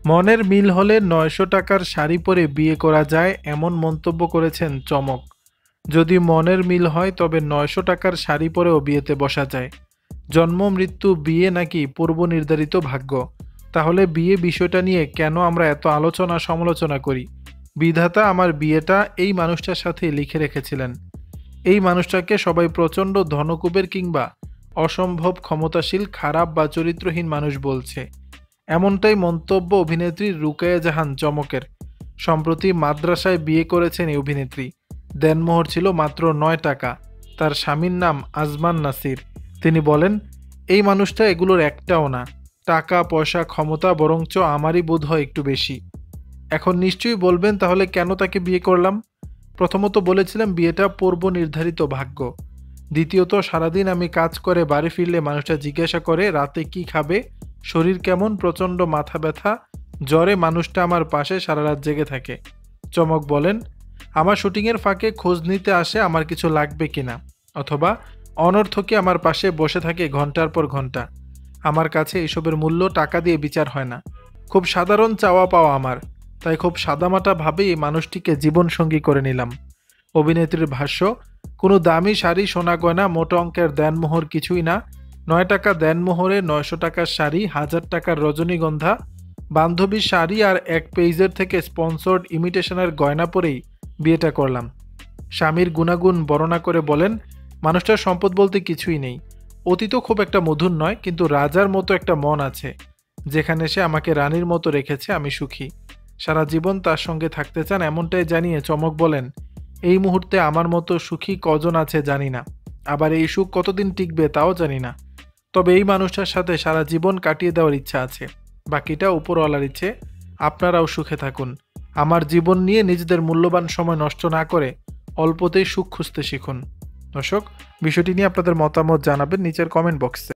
মনের মিল হলে ৯০০ টাকার শাড়ি পরে বিয়ে করা যায় এমন মন্তব্য করেছেন চমক। যদি মনের মিল হয় তবে ৯০০ টাকার শাড়ি পরেও বিয়েতে বসা যায়। জন্ম মৃত্যু বিয়ে নাকি পূর্ব নির্ধারিত ভাগ্য? তাহলে বিয়ে বিষয়টা নিয়ে কেন আমরা এত আলোচনা সমালোচনা করি? বিধাতা আমার বিয়েটা এই মানুষটার সাথে লিখে রেখেছিলেন। এই মানুষটাকে সবাই প্রচণ্ড ধনকুবের কিংবা অসম্ভব ক্ষমতাশীল, খারাপ বা চরিত্রহীন মানুষ বলছে। এমনটাই মন্তব্য অভিনেত্রী রুকায়া জাহান চমকের। সম্প্রতি মাদ্রাসায় বিয়ে করেছেন এই অভিনেত্রী। দেনমোহর ছিল মাত্র ৯ টাকা। তার স্বামীর নাম আজমান নাসির। তিনি বলেন, এই মানুষটা এগুলোর একটাও না। টাকা পয়সা ক্ষমতা বরঞ্চ আমারই বোধ হয় একটু বেশি। এখন নিশ্চয়ই বলবেন, তাহলে কেন তাকে বিয়ে করলাম? প্রথমত বলেছিলাম বিয়েটা পূর্ব নির্ধারিত ভাগ্য। দ্বিতীয়ত সারাদিন আমি কাজ করে বাড়ি ফিরলে মানুষটা জিজ্ঞাসা করে রাতে কি খাবে, শরীর কেমন, প্রচণ্ড মাথা ব্যথা, জ্বরে মানুষটা আমার পাশে সারা রাত জেগে থাকে। চমক বলেন, আমার শুটিংয়ের ফাঁকে খোঁজ নিতে আসে আমার কিছু লাগবে কিনা, অথবা অনর্থকে আমার পাশে বসে থাকে ঘন্টার পর ঘন্টা। আমার কাছে এসবের মূল্য টাকা দিয়ে বিচার হয় না। খুব সাধারণ চাওয়া পাওয়া আমার, তাই খুব সাদামাটা ভাবে এই মানুষটিকে জীবনসঙ্গী করে নিলাম। অভিনেত্রীর ভাষ্য, কোনো দামি শাড়ি, সোনা গয়না, মোটা অঙ্কের দেনমোহর কিছুই না। ৯ টাকা দেনমোহরে ৯০০ টাকার শাড়ি, ১০০০ টাকার রজনীগন্ধা, বান্ধবীর শাড়ি আর এক পেজের থেকে স্পন্সর্ড ইমিটেশনের গয়না পরেই বিয়েটা করলাম। স্বামীর গুণাগুণ বর্ণনা করে বলেন, মানুষটার সম্পদ বলতে কিছুই নেই। অতীতও খুব একটা মধুর নয়, কিন্তু রাজার মতো একটা মন আছে। যেখানে সে আমাকে রানীর মতো রেখেছে, আমি সুখী। সারা জীবন তার সঙ্গে থাকতে চান, এমনটাই জানিয়ে চমক বলেন, এই মুহূর্তে আমার মতো সুখী কজন আছে জানি না, আবার এই সুখ কতদিন টিকবে তাও জানি না। তবে এই মানুষটার সাথে সারা জীবন কাটিয়ে দেওয়ার ইচ্ছা আছে। বাকিটা উপরওয়ালার ইচ্ছে। আপনারাও সুখে থাকুন। আমার জীবন নিয়ে নিজেদের মূল্যবান সময় নষ্ট না করে অল্পতেই সুখ খুঁজতে শিখুন। দর্শক, বিষয়টি নিয়ে আপনাদের মতামত জানাবেন নিচের কমেন্ট বক্সে।